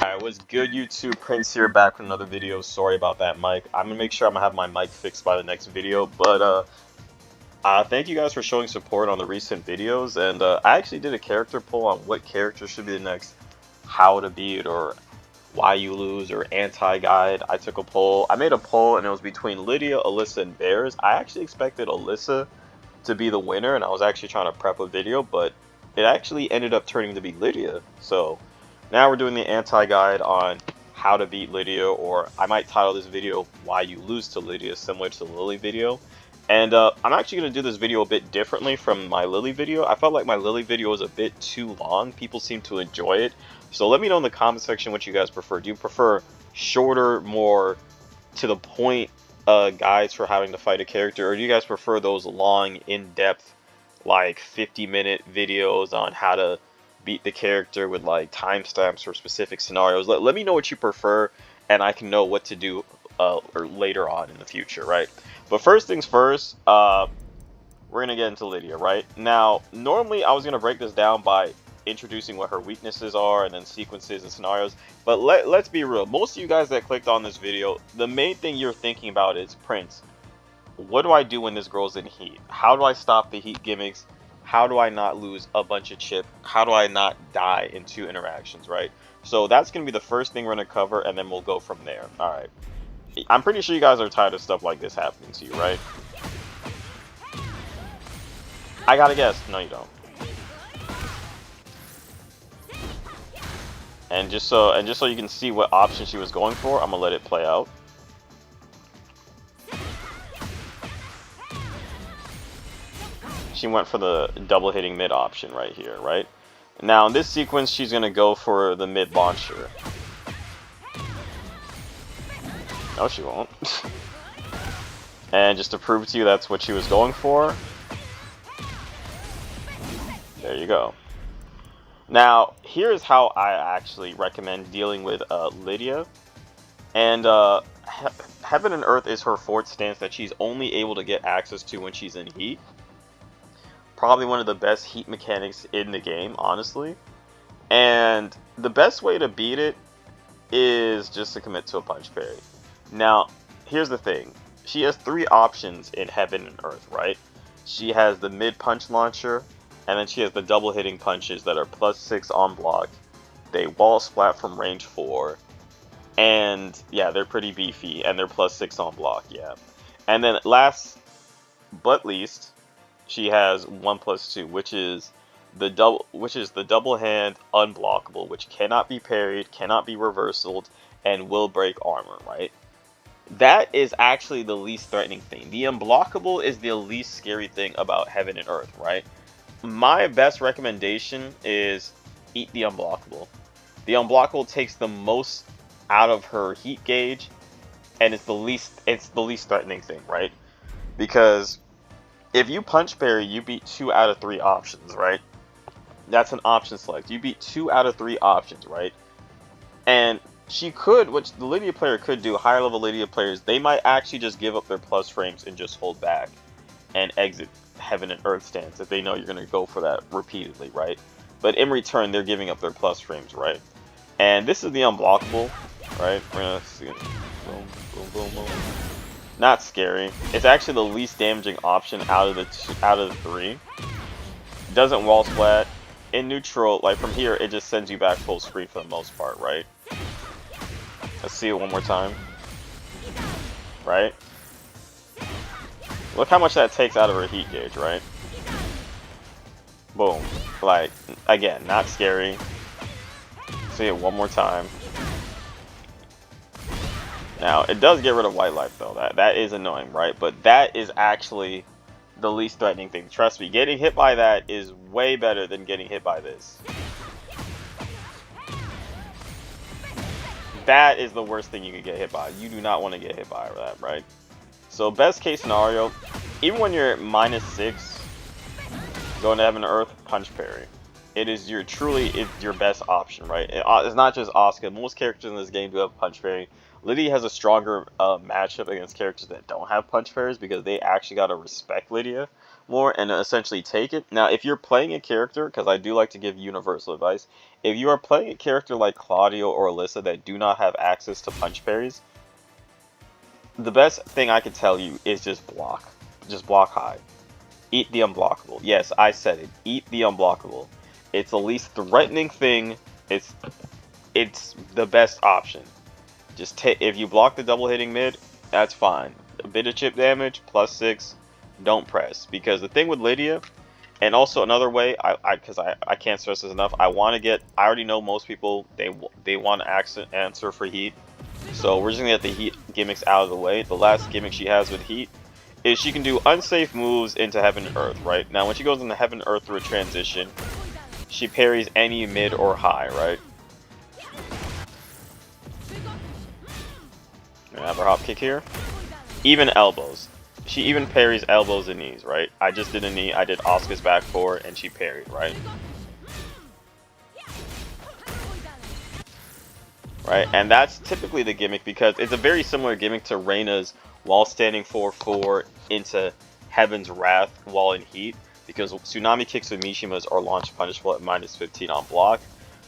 Alright, what's good YouTube? Prince here, back with another video. Sorry about that mic. I'm gonna make sure I'm gonna have my mic fixed by the next video, but thank you guys for showing support on the recent videos, and I actually did a character poll on what character should be the next how to beat or why you lose or anti-guide. I took a poll. I made a poll and it was between Lydia, Alyssa, and Bears. I actually expected Alyssa to be the winner, and I was actually trying to prep a video, but it actually ended up turning to be Lydia. So now we're doing the anti-guide on how to beat Lydia, or I might title this video Why You Lose to Lydia, similar to the Lily video. And I'm actually going to do this video a bit differently from my Lily video. I felt like my Lily video was a bit too long. People seem to enjoy it. So let me know in the comment section what you guys prefer. Do you prefer shorter, more to the point guides for having to fight a character, or do you guys prefer those long, in-depth, like 50-minute videos on how to beat the character with like timestamps for specific scenarios? Let me know what you prefer, and I can know what to do or later on in the future, right? But first things first, we're gonna get into Lydia, right? Now, normally I was gonna break this down by introducing what her weaknesses are and then sequences and scenarios, but let's be real. Most of you guys that clicked on this video, the main thing you're thinking about is, Prince, what do I do when this girl's in heat? How do I stop the heat gimmicks? How do I not lose a bunch of chip? How do I not die in 2 interactions, right? So that's going to be the first thing we're going to cover, and then we'll go from there. Alright. I'm pretty sure you guys are tired of stuff like this happening to you, right? I gotta guess. No, you don't. And just so you can see what option she was going for, I'm going to let it play out. She went for the double hitting mid option right here, right? Now in this sequence, she's going to go for the mid launcher. No, she won't. And just to prove to you that's what she was going for, there you go. Now, here's how I actually recommend dealing with Lydia. And Heaven and Earth is her fourth stance that she's only able to get access to when she's in heat. Probably one of the best heat mechanics in the game, honestly. And the best way to beat it is just to commit to a punch parry. Now, here's the thing. She has 3 options in Heaven and Earth, right? She has the mid punch launcher, and then she has the double hitting punches that are +6 on block. They wall splat from range 4. And yeah, they're pretty beefy, and they're +6 on block, yeah. And then last but least, she has 1+2, which is the double hand unblockable, which cannot be parried, cannot be reversaled, and will break armor, right? That is actually the least threatening thing. The unblockable is the least scary thing about Heaven and Earth, right? My best recommendation is eat the unblockable. The unblockable takes the most out of her heat gauge, and it's the least threatening thing, right? Because if you punch parry, you beat 2 out of 3 options, right? That's an option select. You beat 2 out of 3 options, right? And she could, which the Lydia player could do, higher level Lydia players, they might actually just give up their plus frames and just hold back and exit Heaven and Earth stance if they know you're going to go for that repeatedly, right? But in return, they're giving up their plus frames, right? And this is the unblockable, right? We're going to see it. Boom, boom, boom, boom. Not scary. It's actually the least damaging option out of the 3. Doesn't wall splat. In neutral, like from here, it just sends you back full screen for the most part, right? Let's see it one more time. Right? Look how much that takes out of her heat gauge, right? Boom. Like, again, not scary. See it one more time. Now, it does get rid of white life, though. That is annoying, right? But that is actually the least threatening thing. Trust me, getting hit by that is way better than getting hit by this. That is the worst thing you could get hit by. You do not want to get hit by that, right? So best case scenario, even when you're at -6, going to Heaven and Earth, punch parry. It is it's your best option, right? It's not just Asuka. Most characters in this game do have punch parry. Lydia has a stronger matchup against characters that don't have punch parries because they actually got to respect Lydia more and essentially take it. Now, if you're playing a character, because I do like to give universal advice, if you are playing a character like Claudio or Alyssa that do not have access to punch parries, the best thing I can tell you is just block. Just block high. Eat the unblockable. Yes, I said it. Eat the unblockable. It's the least threatening thing. It's the best option. Just if you block the double hitting mid, that's fine. A bit of chip damage, +6, don't press. Because the thing with Lydia, and also another way, I can't stress this enough, I already know most people, they want to answer for heat. So we're just going to get the heat gimmicks out of the way. The last gimmick she has with heat is she can do unsafe moves into Heaven and Earth, right? Now when she goes into Heaven and Earth through a transition, she parries any mid or high, right? I have her hop kick here. Even elbows. She even parries elbows and knees, right? I just did a knee, I did Asuka's back four, and she parried, right? Right, and that's typically the gimmick because it's a very similar gimmick to Reyna's while standing 4-4 into Heaven's Wrath while in heat, because Tsunami kicks with Mishimas are launch punishable at -15 on block.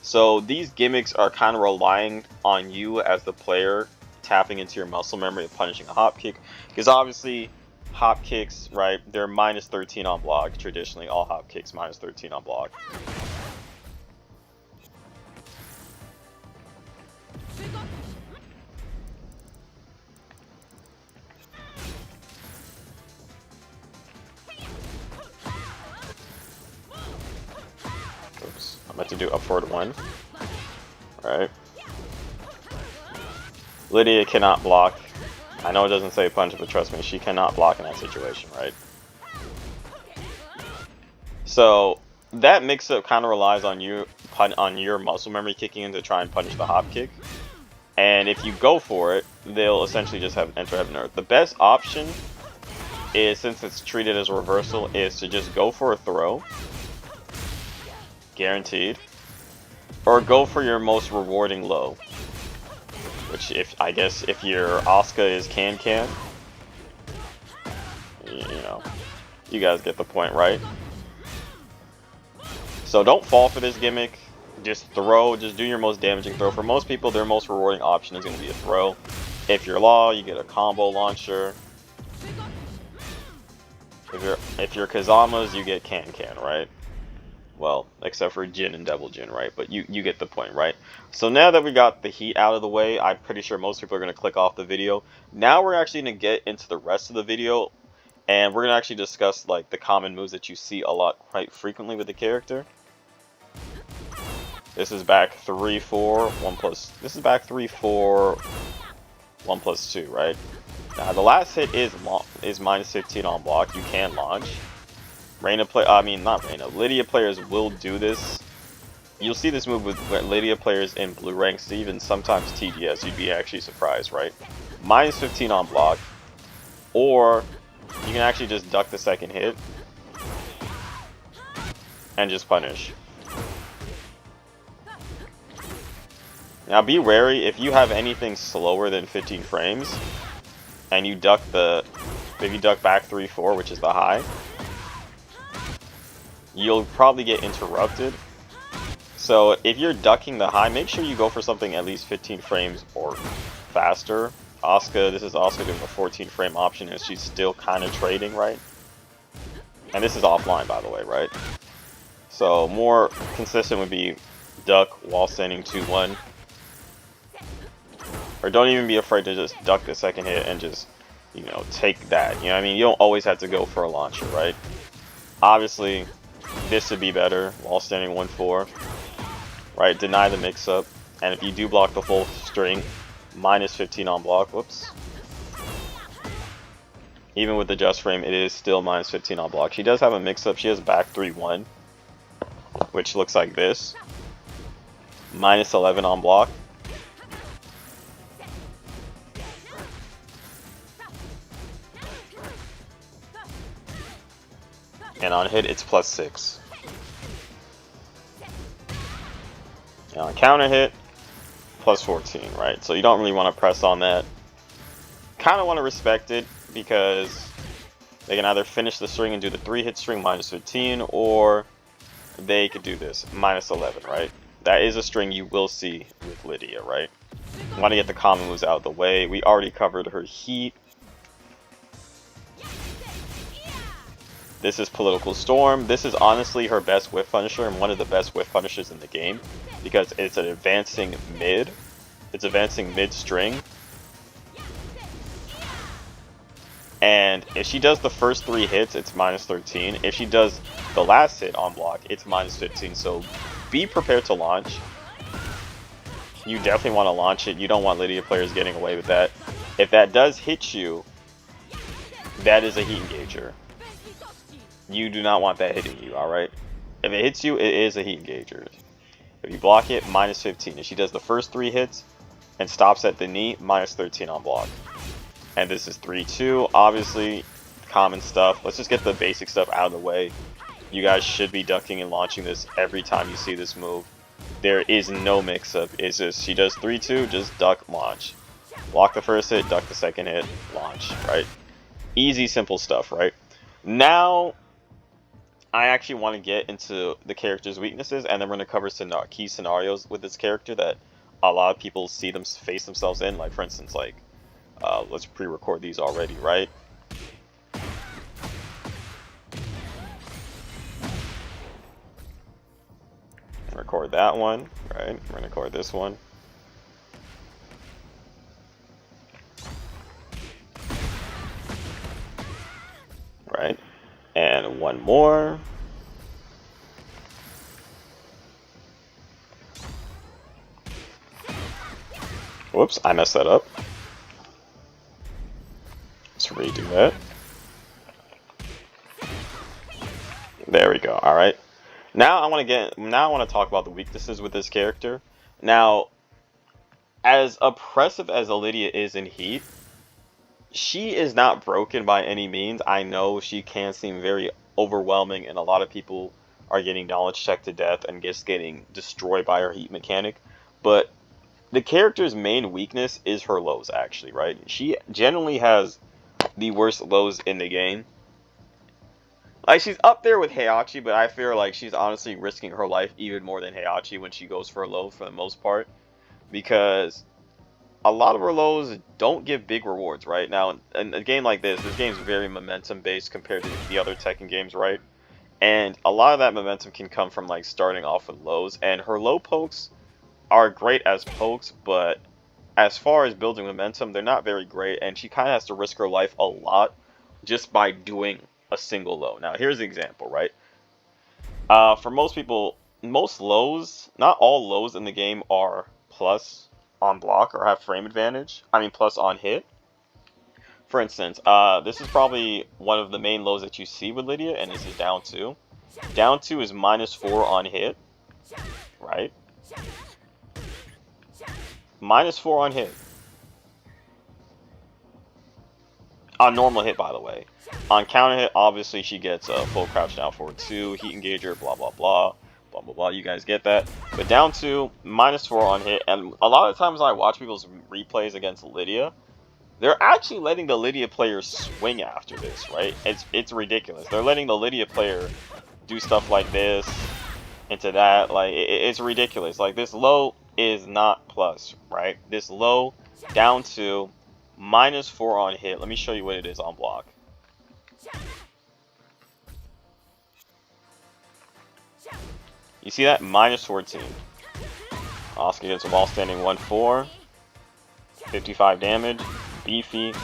So these gimmicks are kind of relying on you as the player tapping into your muscle memory of punishing a hop kick, because obviously hop kicks, right, they're -13 on block. Traditionally all hop kicks -13 on block. Oops, I'm about to do up forward 1. Right. Lydia cannot block. I know it doesn't say punch, but trust me, she cannot block in that situation, right? So that mix-up kind of relies on your muscle memory kicking in to try and punish the hop kick. And if you go for it, they'll essentially just have enter Heaven and Earth. The best option is, since it's treated as a reversal, is to just go for a throw. Guaranteed. Or go for your most rewarding low. Which, I guess if your Asuka is can, you know, you guys get the point, right? So don't fall for this gimmick. Just throw, just do your most damaging throw. For most people, their most rewarding option is going to be a throw. If you're Law, you get a combo launcher. If you're Kazamas, you get can, right? Well, except for Jin and Devil Jin, right? But you get the point, right? So now that we got the heat out of the way, I'm pretty sure most people are going to click off the video. Now we're actually going to get into the rest of the video, and we're going to actually discuss like the common moves that you see a lot quite frequently with the character. This is back 3-4, 1 plus. This is back 3-4, 1 plus 2, right? Now the last hit is -15 on block. You can launch. Lydia players will do this. You'll see this move with Lydia players in blue ranks, even sometimes TDS. You'd be actually surprised, right? -15 on block, or you can actually just duck the second hit and just punish. Now be wary, if you have anything slower than 15 frames and you duck if you duck back 3-4, which is the high, you'll probably get interrupted. So if you're ducking the high, make sure you go for something at least 15 frames or faster. This is Asuka doing a 14 frame option, and she's still kind of trading, right? And this is offline, by the way, right? So more consistent would be duck while standing 2-1. Or don't even be afraid to just duck the second hit and just, you know, take that. You know what I mean? You don't always have to go for a launcher, right? Obviously, this would be better while standing 1-4. Right? Deny the mix-up. And if you do block the full string, -15 on block. Whoops. Even with the just frame, it is still -15 on block. She does have a mix-up. She has back 3-1, which looks like this. -11 on block. And on hit, it's +6. And on counter hit, plus 14, right? So you don't really want to press on that. Kind of want to respect it because they can either finish the string and do the 3-hit string minus 15, or they could do this minus 11, right? That is a string you will see with Lydia, right? Want to get the common moves out of the way. We already covered her heat. This is Political Storm. This is honestly her best whiff punisher and one of the best whiff punishers in the game because it's an advancing mid. It's advancing mid string. And if she does the first 3 hits, it's minus 13. If she does the last hit on block, it's minus 15. So be prepared to launch. You definitely want to launch it. You don't want Lydia players getting away with that. If that does hit you, that is a heat engager. You do not want that hitting you, alright? If it hits you, it is a heat engager. If you block it, minus 15. If she does the first 3 hits and stops at the knee, minus 13 on block. And this is 3-2. Obviously, common stuff. Let's just get the basic stuff out of the way. You guys should be ducking and launching this every time you see this move. There is no mix-up. It's just, she does 3-2, just duck, launch. Block the first hit, duck the second hit, launch, right? Easy, simple stuff, right? Now, I actually want to get into the character's weaknesses, and then we're going to cover some key scenarios with this character that a lot of people see them face themselves in. Like, for instance, like, let's pre-record these already, right? Record that one, right? We're gonna record this one. Right? And one more. Whoops, I messed that up. Let's redo that. There we go. All right. Now I want to talk about the weaknesses with this character. Now, as oppressive as Lydia is in heat, she is not broken by any means. I know she can seem very overwhelming, and a lot of people are getting knowledge checked to death and just getting destroyed by her heat mechanic. But the character's main weakness is her lows, actually, right? She generally has the worst lows in the game. Like, she's up there with Heihachi, but I feel like she's honestly risking her life even more than Heihachi when she goes for a low for the most part. Because a lot of her lows don't give big rewards, right? Now, in a game like this game's very momentum-based compared to the other Tekken games, right? And a lot of that momentum can come from, like, starting off with lows. And her low pokes are great as pokes, but as far as building momentum, they're not very great. And she kind of has to risk her life a lot just by doing a single low. Now, here's an example, right? For most people, most lows, not all lows in the game are plus on block or have frame advantage. I mean, plus on hit. For instance, this is probably one of the main lows that you see with Lydia, and this is down 2. Down 2 is -4 on hit, right? -4 on hit. On normal hit, by the way. On counter hit, obviously she gets a full crouch down forward 2, heat engager, blah blah blah, blah blah blah. You guys get that. But down 2, -4 on hit, and a lot of times I watch people's replays against Lydia, they're actually letting the Lydia player swing after this, right? It's ridiculous. They're letting the Lydia player do stuff like this into that. Like, it's ridiculous. Like, this low is not plus, right? This low down 2. -4 on hit. Let me show you what it is on block. You see that? -14. Oscar gets a wall standing 1-4. 55 damage. Beefy.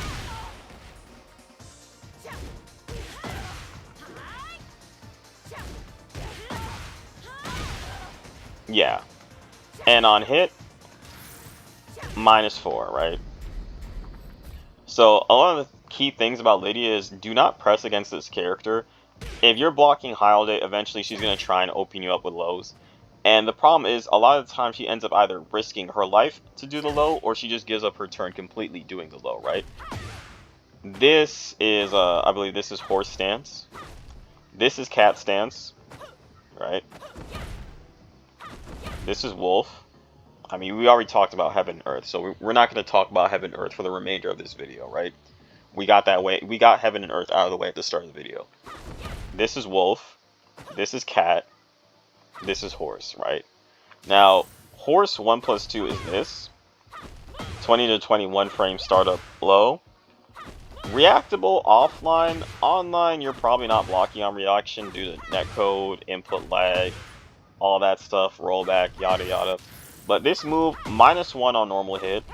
Yeah. And on hit, -4, right? So, a lot of the key things about Lydia is do not press against this character. If you're blocking Holiday, eventually she's going to try and open you up with lows. And the problem is, a lot of the time she ends up either risking her life to do the low, or she just gives up her turn completely doing the low, right? This is, I believe this is Horse Stance. This is Cat Stance, right? This is Wolf. I mean, we already talked about Heaven and Earth, so we're not going to talk about Heaven and Earth for the remainder of this video, right? We got Heaven and Earth out of the way at the start of the video. This is Wolf, this is Cat, this is Horse, right? Now, Horse 1+2 is this. 20 to 21 frame startup low. Reactable offline. Online, you're probably not blocking on reaction due to netcode, input lag, all that stuff, rollback, yada yada. But this move, -1 on normal hit.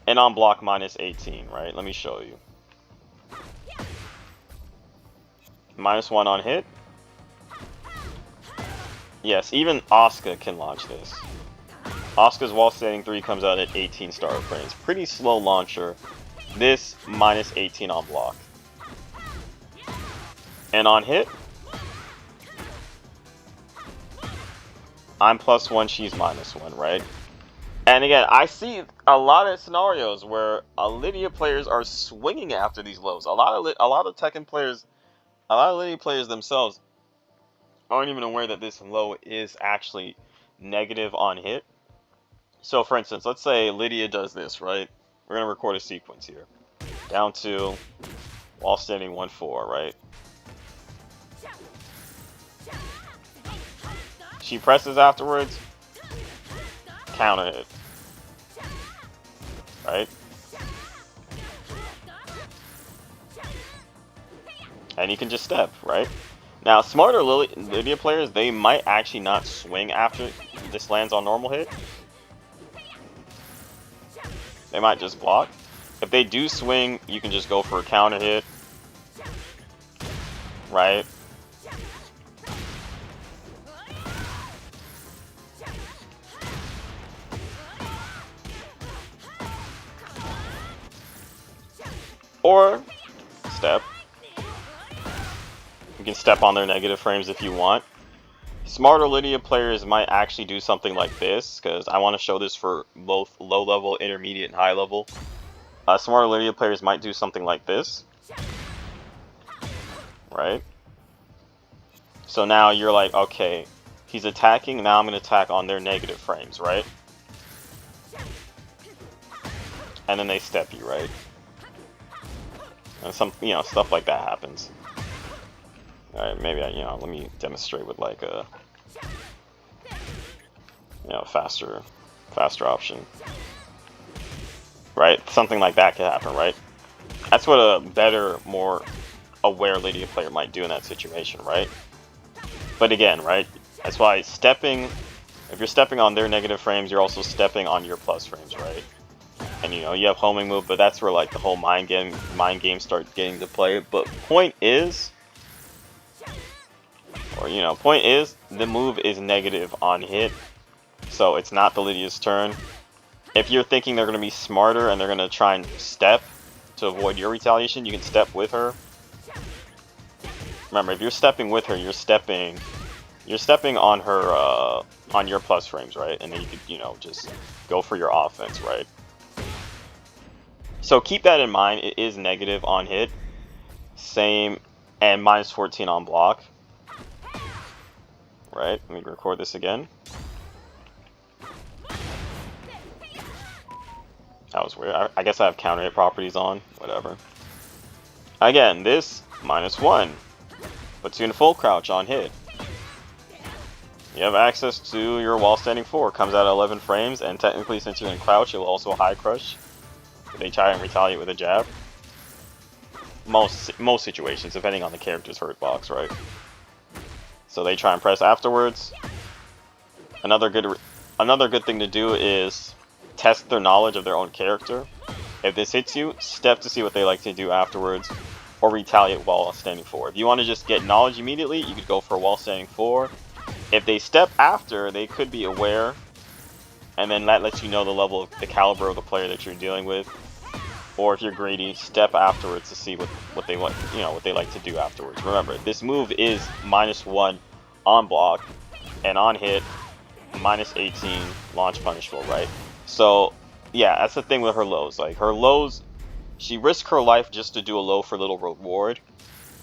And on block -18, right? Let me show you. -1 on hit. Yes, even Asuka can launch this. Asuka's wall standing 3 comes out at 18 startup frames. Pretty slow launcher. This -18 on block. And on hit, I'm +1, she's -1, right? And again, I see a lot of scenarios where Lydia players are swinging after these lows. A lot of Tekken players, a lot of Lydia players themselves aren't even aware that this low is actually negative on hit. So for instance, let's say Lydia does this, right? We're going to record a sequence here. Down 2, wall standing 1-4, right? She presses afterwards, counter hit. Right? And you can just step, right? Now, smarter Lydia players, they might actually not swing after this lands on normal hit. They might just block. If they do swing, you can just go for a counter hit. Right? Or step. You can step on their negative frames if you want. Smarter Lydia players might actually do something like this, because I want to show this for both low level, intermediate, and high level. Smarter Lydia players might do something like this. Right? So now you're like, okay, he's attacking, now I'm going to attack on their negative frames, right? And then they step you, right? And some, stuff like that happens. Alright, maybe let me demonstrate with like a, faster option. Right? Something like that could happen, right? That's what a better, more aware Lydia player might do in that situation, right? But again, right? That's why stepping, if you're stepping on their negative frames, you're also stepping on your plus frames, right? And you have homing move, but that's where like the whole mind game starts getting to play. But point is, the move is negative on hit, so it's not the Lydia's turn. If you're thinking they're going to be smarter and they're going to try and step to avoid your retaliation, you can step with her. Remember, if you're stepping with her, you're stepping on her on your plus frames, right? And then you could just go for your offense, right? So keep that in mind. It is negative on hit, same, and -14 on block. Right? Let me record this again. That was weird. I guess I have counter hit properties on. Whatever. Again, this -1 puts you in full crouch on hit. You have access to your wall standing 4. Comes out at 11 frames, and technically, since you're in crouch, it will also high crush. They try and retaliate with a jab. Most situations, depending on the character's hurt box, right? So they try and press afterwards. Another good thing to do is test their knowledge of their own character. If this hits you, step to see what they like to do afterwards, or retaliate while standing 4. If you want to just get knowledge immediately, you could go for a wall standing 4. If they step after, they could be aware, and then that lets you know the level of the caliber of the player that you're dealing with. Or if you're greedy, step afterwards to see what they want, what they like to do afterwards. Remember, this move is -1 on block, and on hit, -18 launch punishable, right? So yeah, that's the thing with her lows. Like her lows, she risks her life just to do a low for little reward,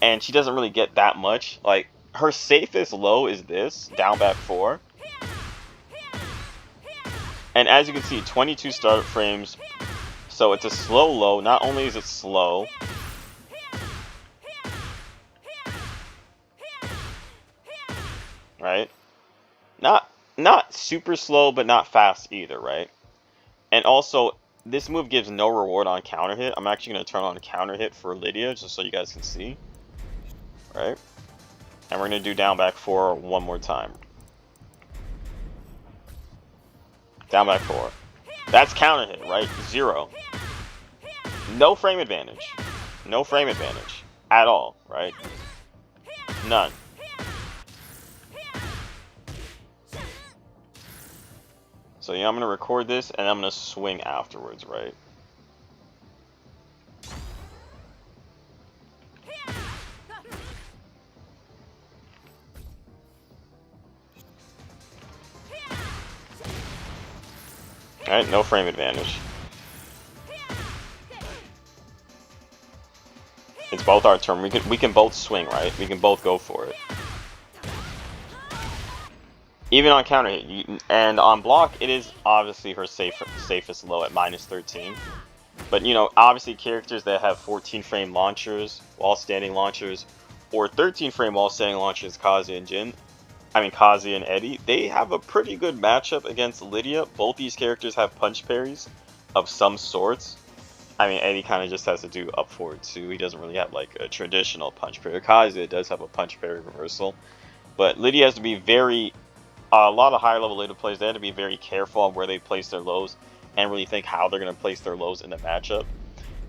and she doesn't really get that much. Like her safest low is this down back 4. And as you can see, 22 start frames. So it's a slow low. Not only is it slow, right? Not super slow, but not fast either, right? And also, this move gives no reward on counter hit. I'm actually going to turn on counter hit for Lydia, just so you guys can see, right? And we're going to do down back 4 one more time. Down back 4. That's counter hit, right? 0. No frame advantage. No frame advantage. At all, right? None. So yeah, I'm going to record this, and I'm going to swing afterwards, right? Alright, no frame advantage. It's both our turn. We can both swing, right? We can both go for it. Even on counter hit, and on block, it is obviously her safest low at -13. But you know, obviously characters that have 14 frame launchers, wall standing launchers, or 13 frame wall standing launchers, Kazi and Kazi and Eddie, they have a pretty good matchup against Lydia. Both these characters have punch parries of some sorts. I mean, Eddie kind of just has to do up forward too. He doesn't really have like a traditional punch parry. Kazi does have a punch parry reversal, but Lydia has to be very. A lot of higher level Lydia players, they have to be very careful on where they place their lows and really think how they're going to place their lows in the matchup.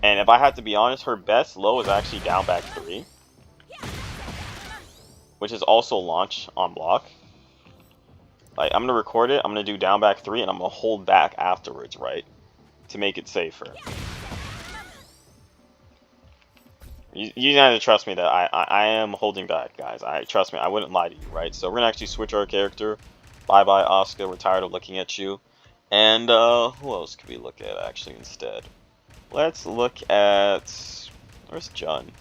And if I have to be honest, her best low is actually down back 3, which is also launch on block. Like, I'm going to record it, I'm going to do down back 3, and I'm going to hold back afterwards, right? To make it safer. You have to trust me that I am holding back, guys. Trust me, I wouldn't lie to you, right? So we're going to actually switch our character. Bye-bye, Asuka. We're tired of looking at you. And, who else could we look at, actually, instead? Let's look at... Where's Jun?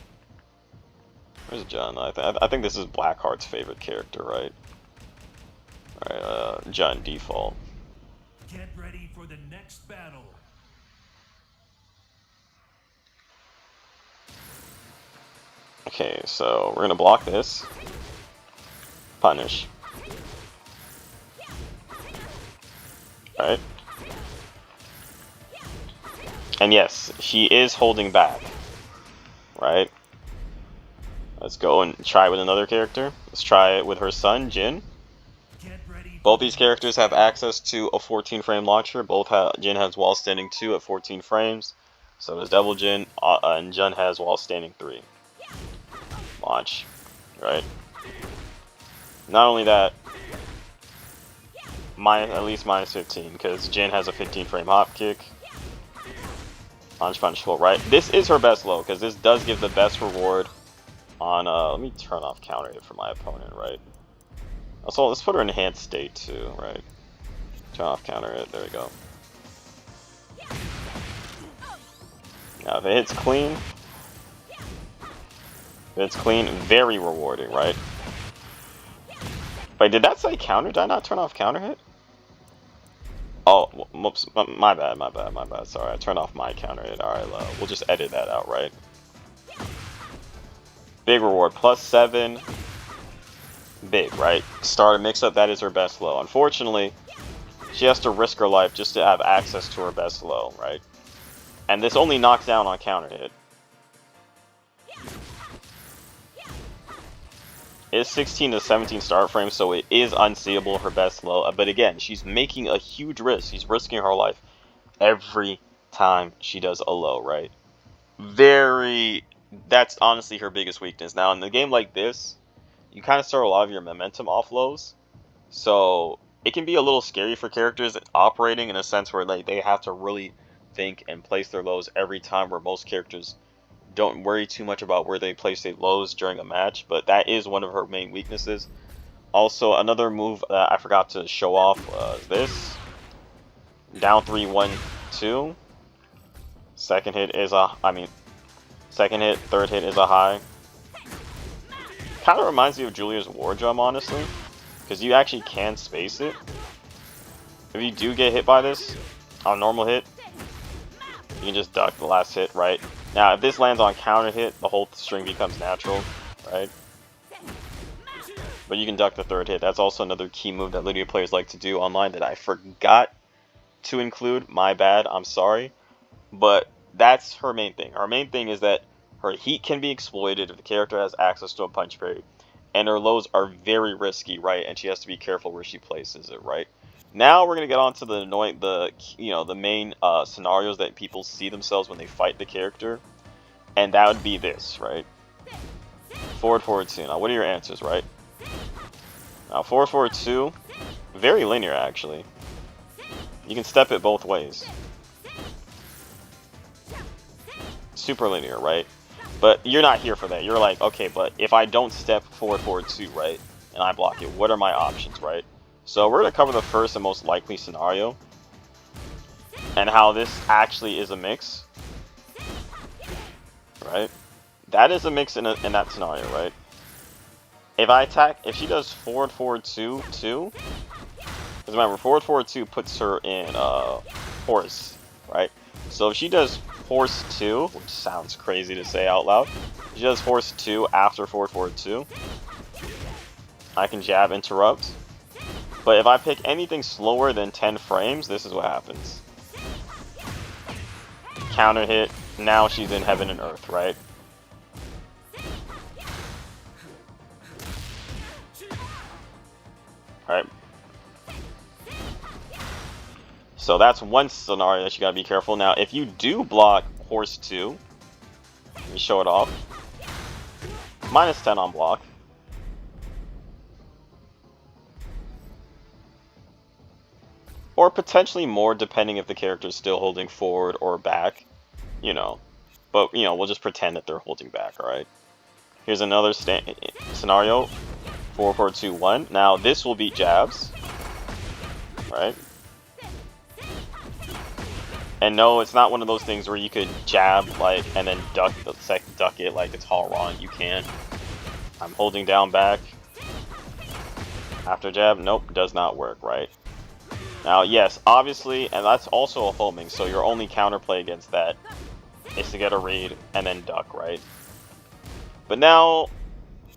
Where's Jun? I think this is Blackheart's favorite character, right? Alright, Jun, default. Get ready for the next battle. Okay, so we're gonna block this. Punish. Right? And yes, she is holding back. Right? Let's go and try with another character. Let's try it with her son, Jin. Both these characters have access to a 14 frame launcher. Jin has wall standing 2 at 14 frames. So does Devil Jin, and Jun has wall standing 3. Launch. Right? Not only that, at least -15, because Jin has a 15 frame hop kick. Launch punch full, right? This is her best low, because this does give the best reward on, let me turn off counter hit for my opponent, right? Also, let's put her in enhanced state too, right? Turn off counter hit, there we go. Now if it hits clean, very rewarding, right? Wait, did that say counter? Did I not turn off counter hit? Oh, whoops, my bad. Sorry, I turned off my counter hit. Alright, we'll just edit that out, right? Big reward, +7. Big, right? Start a mix-up, that is her best low. Unfortunately, she has to risk her life just to have access to her best low, right? And this only knocks down on counter hit. It's 16 to 17 start frames, so it is unseeable, her best low. But again, she's making a huge risk. She's risking her life every time she does a low, right? That's honestly her biggest weakness. Now, in a game like this, you kind of start a lot of your momentum off lows. So it can be a little scary for characters operating in a sense where they have to really think and place their lows every time, where most characters don't worry too much about where they place their lows during a match, but that is one of her main weaknesses. Also, another move that I forgot to show off is this. Down 3-1-2. Second hit, third hit is a high. Kind of reminds me of Julia's War Drum, honestly, because you actually can space it. If you do get hit by this on normal hit, you can just duck the last hit, right? Now, if this lands on counter hit, the whole string becomes natural, right? But you can duck the third hit. That's also another key move that Lydia players like to do online that I forgot to include. My bad, I'm sorry. But that's her main thing. Her main thing is that her heat can be exploited if the character has access to a punch parry. And her lows are very risky, right? And she has to be careful where she places it, right? Now we're gonna get on to the main scenarios that people see themselves when they fight the character, and that would be this, right? Forward, forward, two. Now, what are your answers, right? Now, forward, forward, two, very linear actually. You can step it both ways. Super linear, right? But you're not here for that. You're like, okay, but if I don't step forward, forward, two, right, and I block it, what are my options, right? So we're going to cover the first and most likely scenario and how this actually is a mix, right? That is a mix in that scenario, right? If I attack, if she does forward, forward, two, two, because remember, forward, forward, two puts her in horse, right? So if she does horse 2, which sounds crazy to say out loud, if she does horse 2 after forward, forward, 2, I can jab, interrupt. But if I pick anything slower than 10 frames, this is what happens. Counter hit, now she's in heaven and earth, right? Alright. So that's one scenario that you gotta be careful. Now, if you do block horse 2, let me show it off. Minus 10 on block. Or potentially more, depending if the character is still holding forward or back. You know. But, you know, we'll just pretend that they're holding back, alright? Here's another scenario. 4, 4, 2, 1. Now, this will beat jabs. Right? And no, it's not one of those things where you could jab, like, and then duck it like it's all wrong. You can't. I'm holding down back. After jab, nope, does not work, right? Now, yes, obviously, and that's also a homing, so your only counterplay against that is to get a read and then duck, right? But now,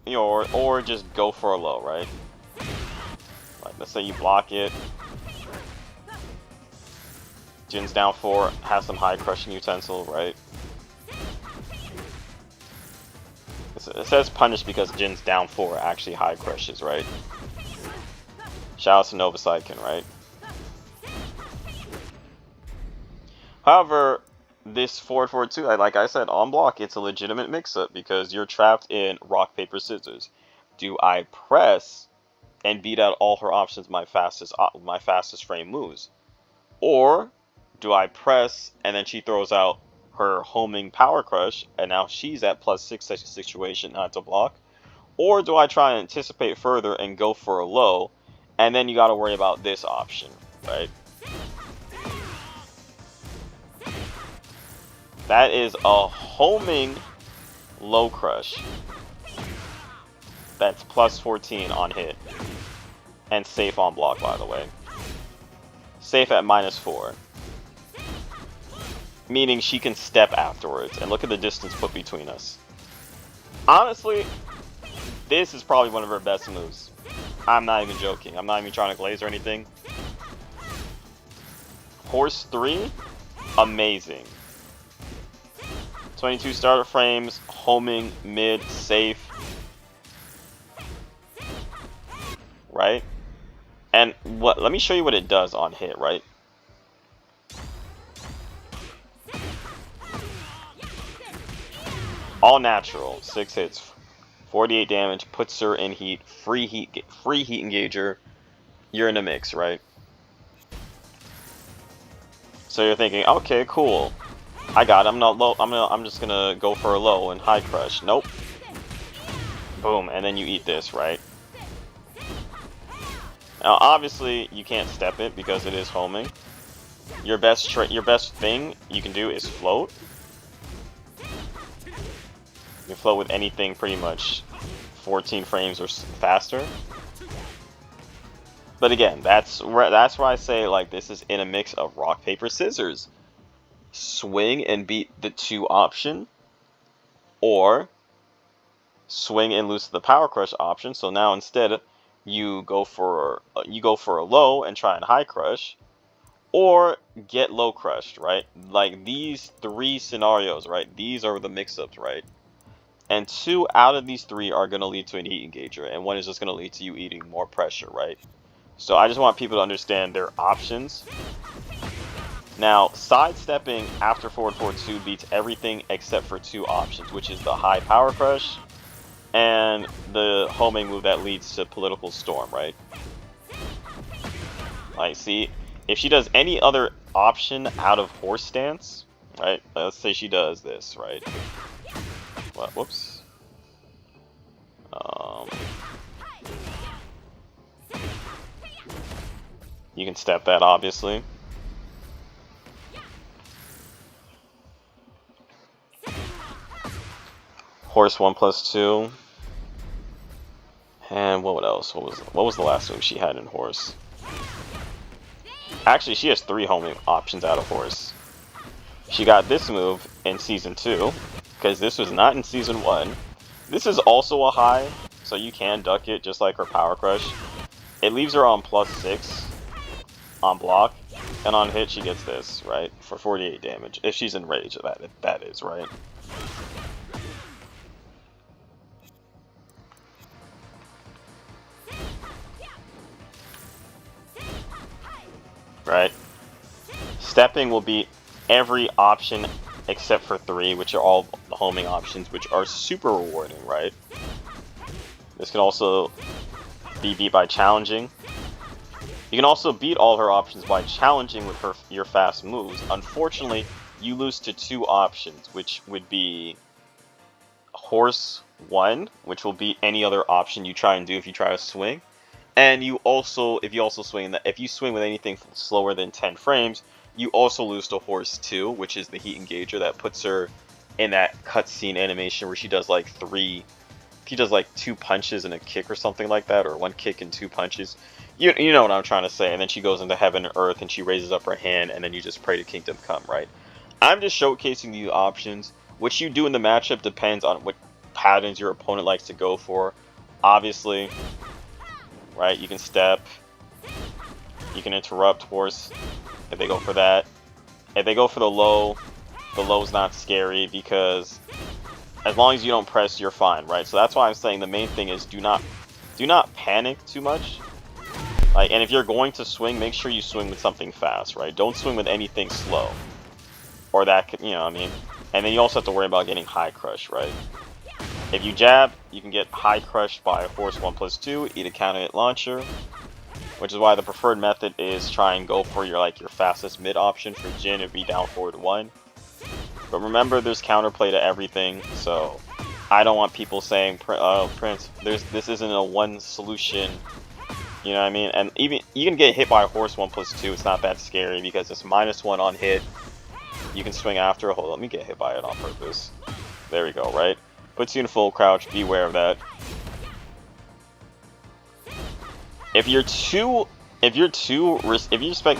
you know, or just go for a low, right? Like, let's say you block it. Jin's down 4, has some high crushing utensil, right? It says punish because Jin's down 4 actually high crushes, right? Shout out to Nova Saiken, right? However, this forward, forward 2, like I said, on block, it's a legitimate mix-up because you're trapped in rock, paper, scissors. Do I press and beat out all her options, my fastest frame moves? Or do I press and then she throws out her homing power crush and now she's at +6 such a situation not to block? Or do I try and anticipate further and go for a low, and then you got to worry about this option, right? That is a homing low crush. That's +14 on hit. And safe on block, by the way. Safe at -4. Meaning she can step afterwards. And look at the distance put between us. Honestly, this is probably one of her best moves. I'm not even joking. I'm not even trying to glaze or anything. Horse 3, amazing. 22 starter frames, homing, mid, safe. Right? And let me show you what it does on hit, right? All natural, 6 hits, 48 damage, puts her in heat, free heat engager. You're in a mix, right? So you're thinking, okay, cool. I got it. I'm not low. I'm just gonna go for a low and high crush. Nope. Boom, and then you eat this, right? Now, obviously, you can't step it because it is homing. Your best thing you can do is float. You can float with anything pretty much 14 frames or faster. But again, that's where I say like this is in a mix of rock paper scissors. Swing and beat the 2 option, or swing and lose the power crush option. So now instead you go for a low and try and high crush, or get low crushed, right? Like these 3 scenarios, right? These are the mix-ups, right? And 2 out of these 3 are going to lead to an heat engager, and 1 is just going to lead to you eating more pressure, right? So I just want people to understand their options. Now, sidestepping after forward forward 2 beats everything except for 2 options, which is the high power crush and the homing move that leads to political storm, right? Like, see, if she does any other option out of horse stance, right? Let's say she does this, right? What? Whoops. You can step that, obviously. Horse 1+2. And what else? What was the last move she had in horse? Actually, she has 3 homing options out of horse. She got this move in season 2, because this was not in season 1. This is also a high, so you can duck it just like her power crush. It leaves her on +6 on block, and on hit she gets this, right? For 48 damage. If she's in rage, that is, right? Right? Stepping will be every option except for 3, which are all the homing options, which are super rewarding, right? This can also be beat by challenging. You can also beat all her options by challenging with your fast moves. Unfortunately, you lose to 2 options, which would be horse 1, which will beat any other option you try and do if you try to swing. And if you swing with anything slower than 10 frames, you also lose to horse 2, which is the heat engager that puts her in that cutscene animation where she does like 2 punches and a kick or something like that, or 1 kick and 2 punches. You know what I'm trying to say. And then she goes into heaven and earth and she raises up her hand, and then you just pray to kingdom come, right? I'm just showcasing the options. What you do in the matchup depends on what patterns your opponent likes to go for. Obviously, right? You can step. You can interrupt horse if they go for that. If they go for the low's not scary, because as long as you don't press, you're fine, right? So that's why I'm saying the main thing is do not panic too much. Like, and if you're going to swing, make sure you swing with something fast, right? Don't swing with anything slow, or that could, you know what I mean? And then you also have to worry about getting high crush, right? If you jab, you can get high crushed by horse 1+2, eat a counter hit launcher, which is why the preferred method is try and go for your fastest mid option for Jin and be down forward 1. But remember, there's counterplay to everything, so I don't want people saying, Prince, this isn't a one solution. You know what I mean? And even you can get hit by a horse 1+2. It's not that scary because it's -1 on hit. You can swing after. Hold on, let me get hit by it on purpose. There we go. Right? Puts you in full crouch. Beware of that. If you respect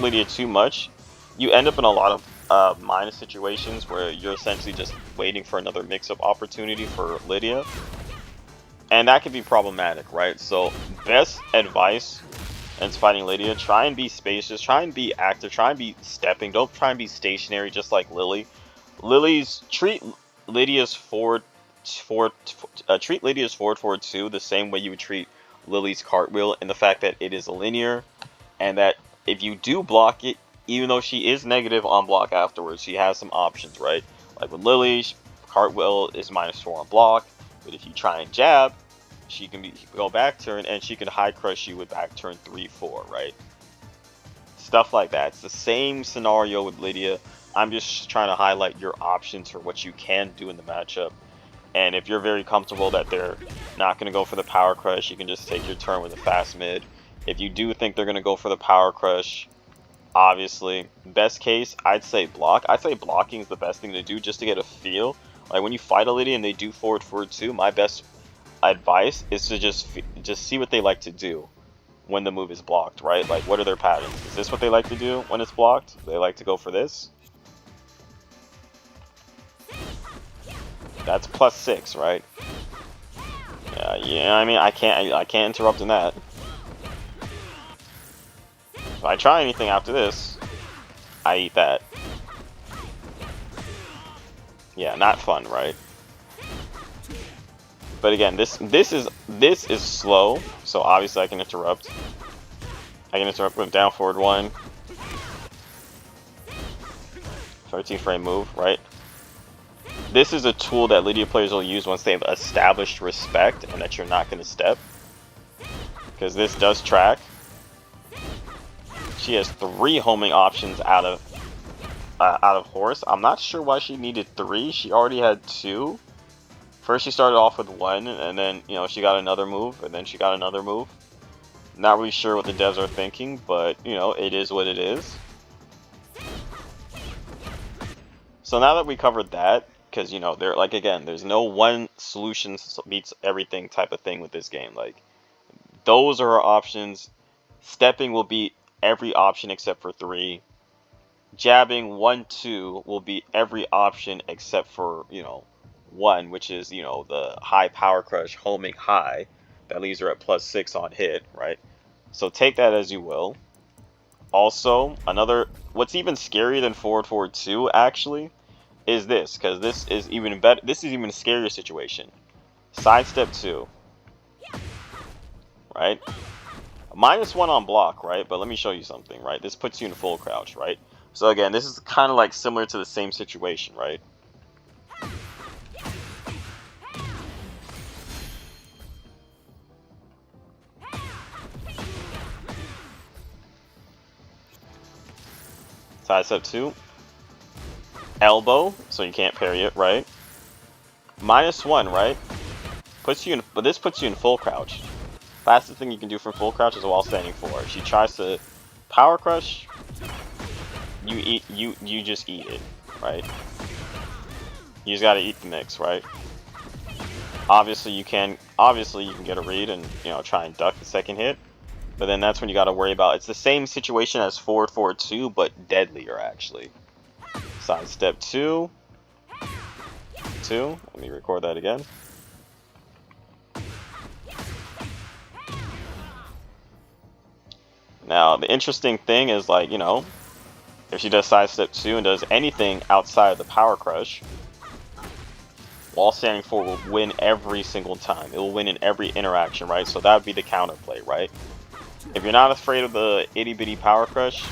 Lydia too much, you end up in a lot of minus situations where you're essentially just waiting for another mix-up opportunity for Lydia. And that can be problematic, right? So, best advice in fighting Lydia, try and be spacious, try and be active, try and be stepping, don't try and be stationary just like Lily. Treat Lydia's forward 2 the same way you would treat Lily's cartwheel, in the fact that it is linear, and that if you do block it, even though she is negative on block afterwards, she has some options, right? Like with Lily, cartwheel is -4 on block, but if you try and jab, she can go back turn, and she can high crush you with back turn 3-4, right? Stuff like that. It's the same scenario with Lydia. I'm just trying to highlight your options for what you can do in the matchup. And if you're very comfortable that they're not going to go for the power crush, you can just take your turn with a fast mid. If you do think they're going to go for the power crush, obviously, best case, I'd say block. I'd say blocking is the best thing to do just to get a feel. Like when you fight a Lydia and they do forward 2, my best advice is to just see what they like to do. when the move is blocked, right? Like, what are their patterns? Is this what they like to do when it's blocked? They like to go for this. That's +6, right? Yeah. I mean, I can't interrupt in that. If I try anything after this, I eat that. Yeah, not fun, right? But again, this is slow, so obviously I can interrupt. I can interrupt with down forward 1. 13 frame move, right? This is a tool that Lydia players will use once they've established respect and that you're not going to step. Because this does track. She has 3 homing options out of horse. I'm not sure why she needed 3. She already had 2. First she started off with 1, and then, you know, she got another move, and then she got another move. Not really sure what the devs are thinking, but, you know, it is what it is. So now that we covered that, because, you know, there's no one solution beats everything type of thing with this game. Like, those are our options. Stepping will beat every option except for 3. Jabbing 1, 2 will beat every option except for, you know, 1, which is, you know, the high power crush homing high that leaves her at +6 on hit, right? So take that as you will. Also, what's even scarier than forward 2 actually is this, because this is even better. This is even a scarier situation. Sidestep 2, right? -1 on block, right? But let me show you something, right? This puts you in full crouch, right? So again, this is kind of like similar to the same situation, right? Sidestep 2. Elbow, so you can't parry it, right? -1, right? But this puts you in full crouch. Fastest thing you can do from full crouch is while standing forward. She tries to power crush, you just eat it, right? You just gotta eat the mix, right? Obviously you can get a read and, you know, try and duck the second hit, but then that's when you gotta worry about. It's the same situation as forward 2, but deadlier actually. Sidestep 2. Let me record that again. Now, the interesting thing is, like, you know, if she does sidestep 2 and does anything outside of the power crush, while standing forward will win every single time. It will win in every interaction, right? So that would be the counterplay, right? If you're not afraid of the itty-bitty power crush,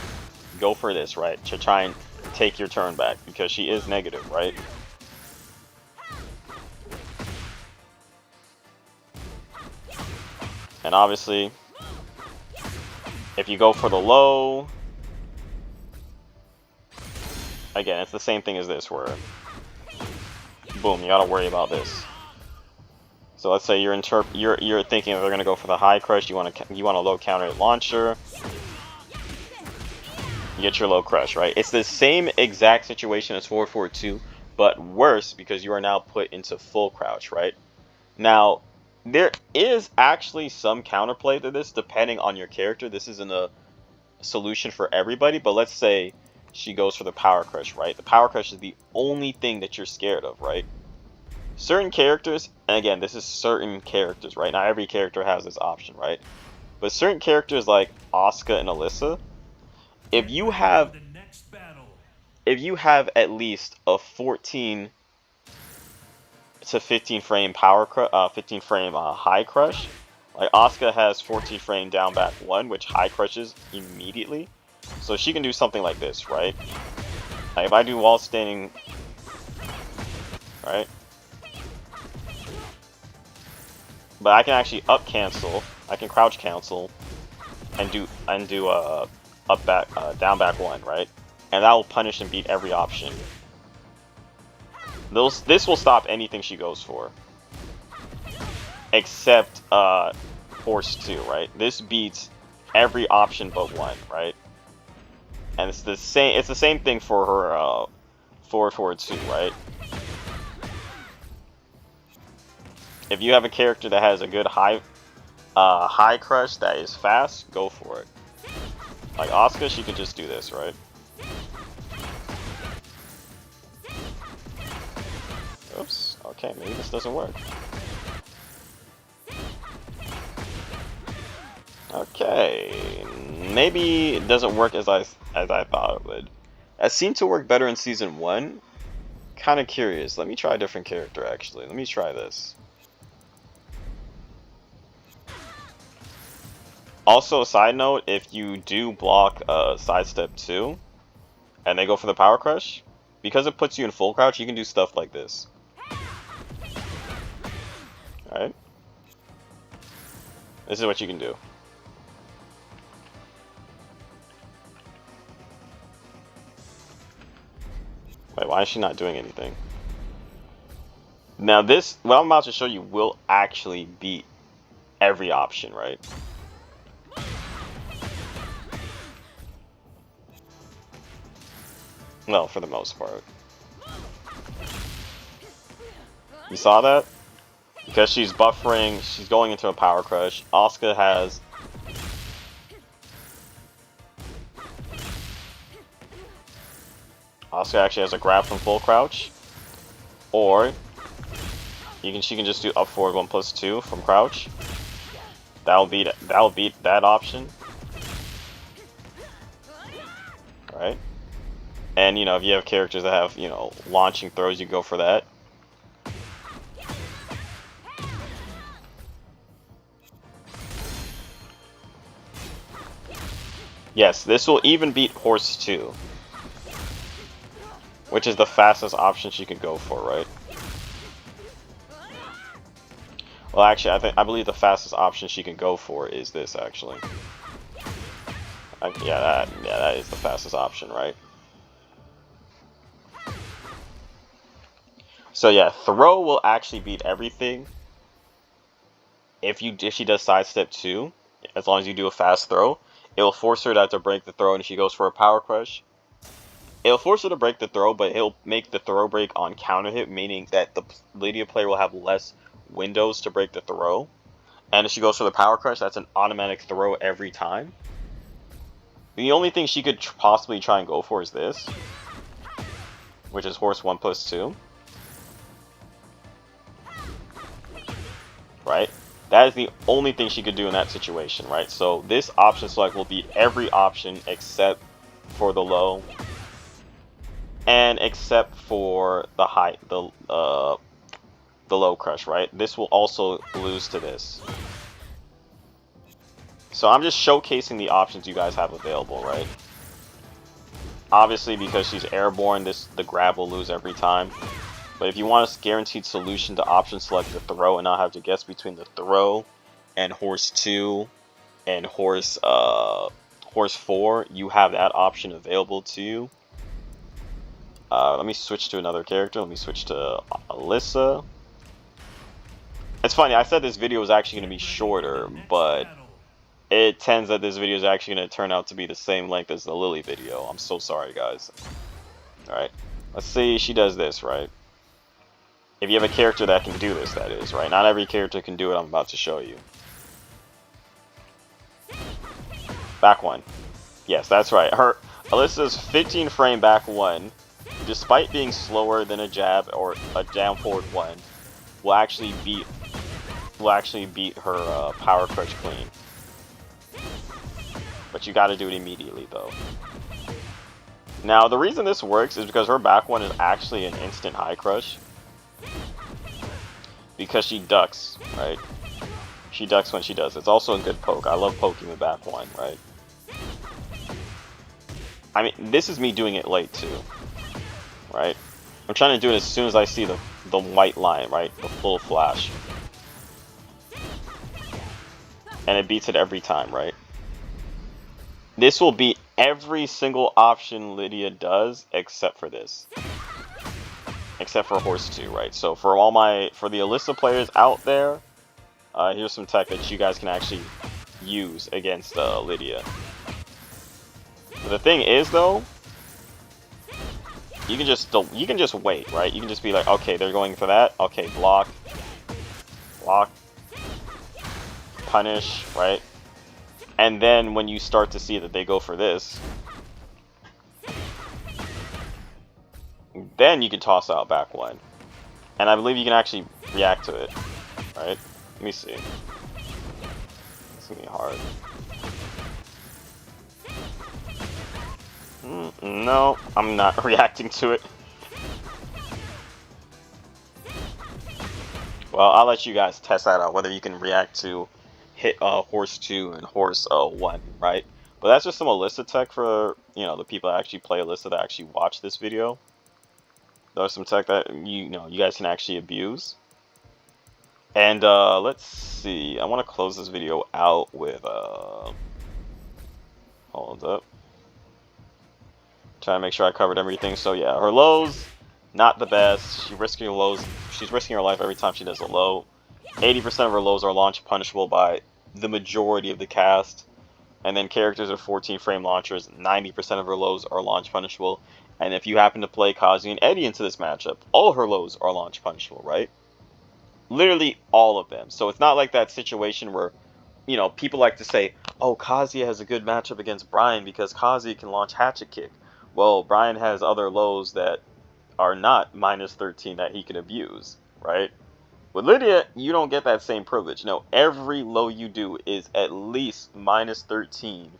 go for this, right? To try and take your turn back, because she is negative, right? And obviously, if you go for the low, again, it's the same thing as this, where boom, you gotta worry about this. So let's say you're thinking they're gonna go for the high crush. You want a low counter launcher. You get your low crush, right? It's the same exact situation as forward 2, but worse because you are now put into full crouch, right? Now, there is actually some counterplay to this depending on your character. This isn't a solution for everybody, but let's say she goes for the power crush, right? The power crush is the only thing that you're scared of, right? Certain characters, and again, this is certain characters, right? Not every character has this option, right? But certain characters like Asuka and Alyssa, if you have at least a 14 to 15 frame high crush, like Asuka has 14 frame down back 1, which high crushes immediately. So she can do something like this, right? Like if I do wall standing, right? But I can actually up cancel. I can crouch cancel and do down back 1, right? And that will punish and beat every option. This will stop anything she goes for, except horse 2, right? This beats every option but 1, right? And it's the same thing for her forward 2, right? If you have a character that has a good high high crush that is fast, go for it. Like Asuka, she could just do this, right? Oops. Okay, maybe this doesn't work. Okay, maybe it doesn't work as I thought it would. It seemed to work better in season 1. Kind of curious. Let me try a different character actually. Let me try this. Also, side note, if you do block sidestep 2 and they go for the power crush, because it puts you in full crouch, you can do stuff like this. Alright? This is what you can do. Wait, why is she not doing anything? Now this, what I'm about to show you, will actually beat every option, right? Well, for the most part. You saw that? Because she's buffering, she's going into a power crush. Asuka has... Asuka actually has a grab from full crouch. Or she can just do up forward 1+2 from crouch. That'll beat that option. Right? And you know, if you have characters that have, you know, launching throws, you go for that. Yes, this will even beat Horse 2. Which is the fastest option she could go for, right? Well, actually, I believe the fastest option she can go for is this, actually. Yeah, that is the fastest option, right? So yeah, throw will actually beat everything. If she does sidestep 2, as long as you do a fast throw, it will force her to have to break the throw, and if she goes for a power crush, it'll force her to break the throw, but it'll make the throw break on counter hit, meaning that the Lydia player will have less windows to break the throw. And if she goes for the power crush, that's an automatic throw every time. The only thing she could possibly try and go for is this, which is Horse 1+2. Right? That is the only thing she could do in that situation, right? So this option select will beat every option except for the low, and except for the low crush, right? This will also lose to this. So I'm just showcasing the options you guys have available, right? Obviously, because she's airborne, the grab will lose every time. But if you want a guaranteed solution to option select the throw and not have to guess between the throw and Horse 2 and Horse 4, you have that option available to you. Let me switch to another character. Let me switch to Alyssa. It's funny, I said this video was actually going to be shorter, but it tends that this video is actually going to turn out to be the same length as the Lily video. I'm so sorry, guys. Alright, let's see, she does this, right? If you have a character that can do this, that is, right? Not every character can do what I'm about to show you. Back 1. Yes, that's right. Alyssa's 15 frame back 1, despite being slower than a jab or a down forward 1, will actually beat her power crush clean. But you gotta do it immediately though. Now the reason this works is because her back 1 is actually an instant high crush. Because she ducks, right? She ducks when she does. It's also a good poke. I love poking the back 1, right? I mean, this is me doing it late too, right? I'm trying to do it as soon as I see the white line, right? The full flash. And it beats it every time, right? This will beat every single option Lydia does except for this. Except for Horse 2, right? So for the Alyssa players out there, here's some tech that you guys can actually use against Lydia. But the thing is, though, you can just wait, right? You can just be like, okay, they're going for that. Okay, block, block, punish, right? And then when you start to see that they go for this, then you can toss out back one. And I believe you can actually react to it, right? Let me see. It's gonna be hard. No, I'm not reacting to it. Well, I'll let you guys test that out, whether you can react to hit horse 2 and horse 1, right? But that's just some Alyssa tech for, you know, the people that actually play Alyssa that actually watch this video. There's some tech that you know you guys can actually abuse. And let's see. I want to close this video out with hold up. Trying to make sure I covered everything. So yeah, her lows, not the best. She's risking her lows. She's risking her life every time she does a low. 80% of her lows are launch punishable by the majority of the cast. And then characters with 14 frame launchers, 90% of her lows are launch punishable. And if you happen to play Kazi and Eddie into this matchup, all her lows are launch punishable, right? Literally all of them. So it's not like that situation where, you know, people like to say, oh, Kazuya has a good matchup against Brian because Kazuya can launch Hatchet Kick. Well, Brian has other lows that are not minus 13 that he can abuse, right? With Lydia, you don't get that same privilege. No, every low you do is at least minus 13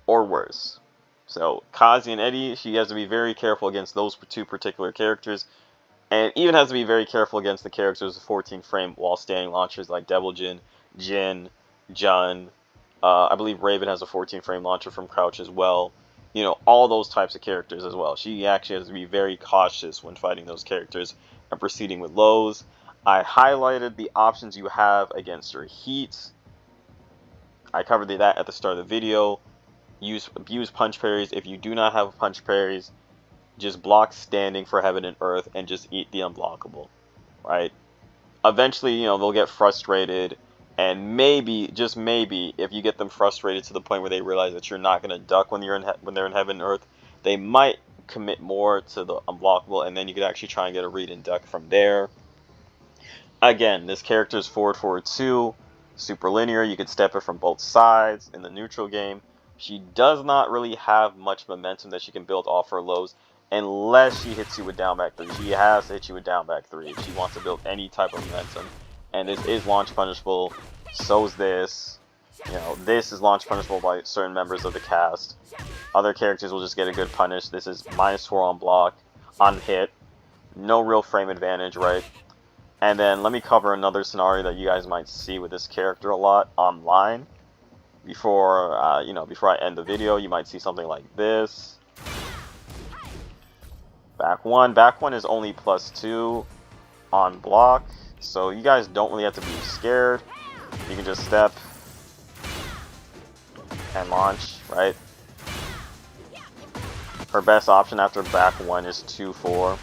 or worse. So Kazi and Eddie, she has to be very careful against those two particular characters. And even has to be very careful against the characters with 14 frame while standing launchers like Devil Jin, Jun. I believe Raven has a 14 frame launcher from Crouch as well. You know, all those types of characters as well. She actually has to be very cautious when fighting those characters and proceeding with lows. I highlighted the options you have against her heat. I covered that at the start of the video. Abuse punch parries. If you do not have punch parries, just block standing for heaven and earth and just eat the unblockable, right? Eventually, you know, they'll get frustrated, and maybe, just maybe, if you get them frustrated to the point where they realize that you're not going to duck when they're in heaven and earth, they might commit more to the unblockable, and then you could actually try and get a read and duck from there. Again, this character is forward 2, super linear. You could step it from both sides in the neutral game. She does not really have much momentum that she can build off her lows, unless she hits you with down back 3. She has to hit you with down back 3 if she wants to build any type of momentum. And this is launch punishable. So is this. You know, this is launch punishable by certain members of the cast. Other characters will just get a good punish. This is -4 on block, on hit. No real frame advantage, right? And then let me cover another scenario that you guys might see with this character a lot online. Before, you know, before I end the video, you might see something like this. Back one is only +2 on block, so you guys don't really have to be scared. You can just step and launch, right? Her best option after back 1 is 2-4.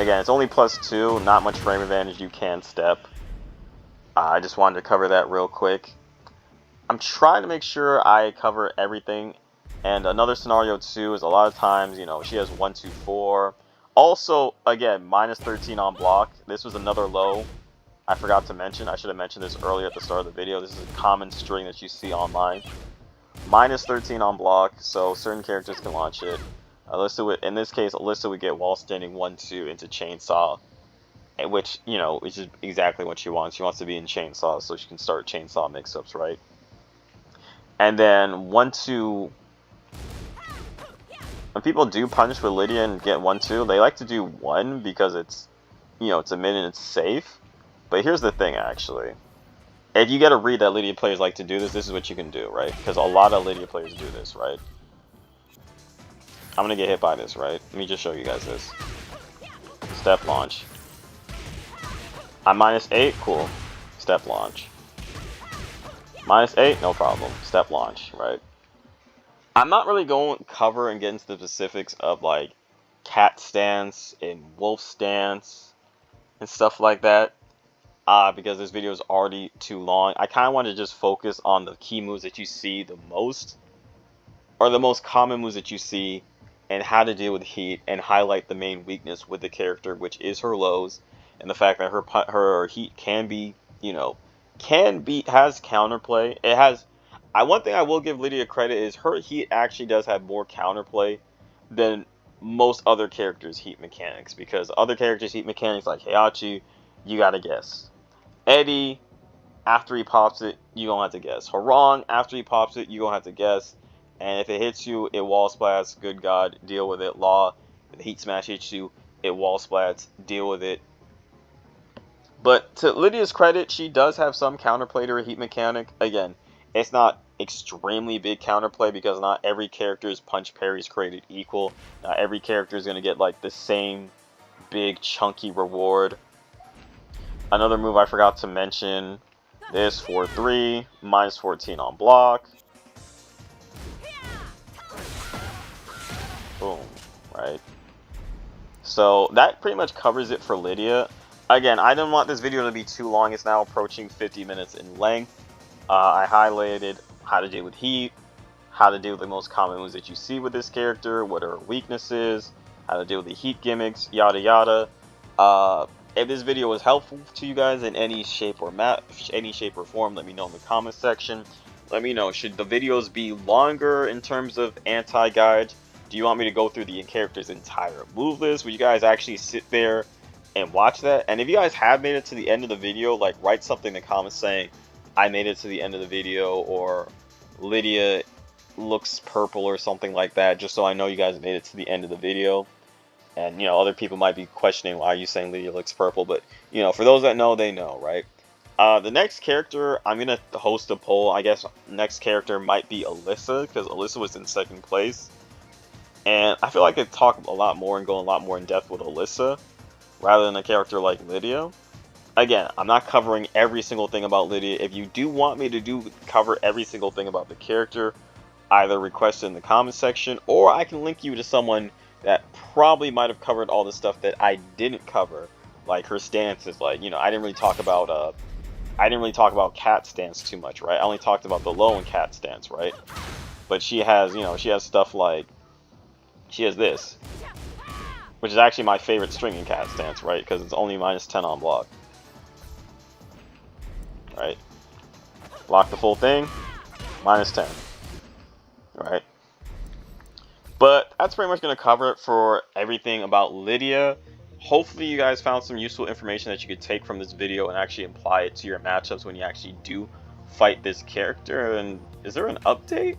Again, it's only +2, not much frame advantage, you can step. I just wanted to cover that real quick. I'm trying to make sure I cover everything. And another scenario too is a lot of times, you know, she has 1-2-4. Also, again, -13 on block. This was another low I forgot to mention. I should have mentioned this earlier at the start of the video. This is a common string that you see online. -13 on block, so certain characters can launch it. Alyssa would, in this case, Alyssa would get wall standing 1-2 into Chainsaw, which, you know, which is exactly what she wants. She wants to be in Chainsaw so she can start Chainsaw mix-ups, right? And then 1-2. When people do punish with Lydia and get 1-2, they like to do 1 because it's, you know, it's a mid and it's safe. But here's the thing, actually. If you get a read that Lydia players like to do this, this is what you can do, right? Because a lot of Lydia players do this, right? I'm going to get hit by this, right? Let me just show you guys this. Step launch. I'm -8, cool. Step launch. -8, no problem. Step launch, right? I'm not really going to cover and get into the specifics of like cat stance and wolf stance and stuff like that, because this video is already too long. I kind of want to just focus on the key moves that you see the most, or the most common moves that you see, and how to deal with heat, and highlight the main weakness with the character, which is her lows, and the fact that her heat can be, you know, has counterplay. It has. One thing I will give Lydia credit is her heat actually does have more counterplay than most other characters' heat mechanics, because other characters' heat mechanics like Heihachi, you gotta guess. Eddie, after he pops it, you gonna have to guess. Harang, after he pops it, you gonna have to guess. And if it hits you, it wall splats. Good God, deal with it. Law, if the heat smash hits you, it wall splats. Deal with it. But to Lydia's credit, she does have some counterplay to her heat mechanic. Again, it's not extremely big counterplay because not every character's punch parry is created equal. Not every character is going to get like the same big chunky reward. Another move I forgot to mention, this 4-3, minus 14 on block. Boom, right? So that pretty much covers it for Lydia. Again, I didn't want this video to be too long. It's now approaching 50 minutes in length. I highlighted how to deal with heat, how to deal with the most common moves that you see with this character, what are her weaknesses, how to deal with the heat gimmicks, yada yada. If this video was helpful to you guys in any shape or form, let me know in the comment section. Let me know, should the videos be longer in terms of anti-guides? Do you want me to go through the character's entire move list? Will you guys actually sit there and watch that? And if you guys have made it to the end of the video, like, write something in the comments saying I made it to the end of the video, or Lydia looks purple or something like that, just so I know you guys made it to the end of the video. And, you know, other people might be questioning, why are you saying Lydia looks purple? But, you know, for those that know, they know, right? The next character, I'm going to host a poll. I guess next character might be Alyssa, because Alyssa was in second place. And I feel like I could talk a lot more and go a lot more in depth with Alyssa, rather than a character like Lydia. Again, I'm not covering every single thing about Lydia. If you do want me to cover every single thing about the character, either request it in the comment section, or I can link you to someone that probably might have covered all the stuff that I didn't cover, like her stances. Like, you know, I didn't really talk about Cat stance too much, right? I only talked about the low and Cat stance, right? But she has, you know, she has stuff like, she has this, which is actually my favorite string in Cat stance, right? Because it's only minus 10 on block, right? Block the full thing, minus 10, right? But that's pretty much going to cover it for everything about Lydia. Hopefully you guys found some useful information that you could take from this video and actually apply it to your matchups when you actually do fight this character. And is there an update?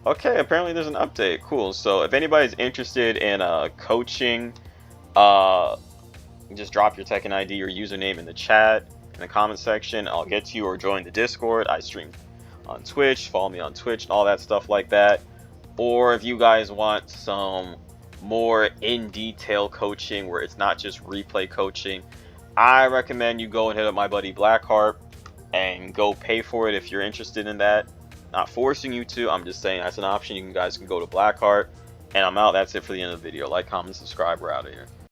Okay, apparently there's an update. Cool. So if anybody's interested in coaching, just drop your Tekken ID or username in the chat, in the comment section. I'll get to you, or join the Discord. I stream on Twitch. Follow me on Twitch and all that stuff like that. Or if you guys want some more in-detail coaching where it's not just replay coaching, I recommend you go and hit up my buddy Blackheart and go pay for it if you're interested in that. Not forcing you to, I'm just saying that's an option. You guys can go to Blackheart, and I'm out. That's it for the end of the video. Like, comment, subscribe. We're out of here.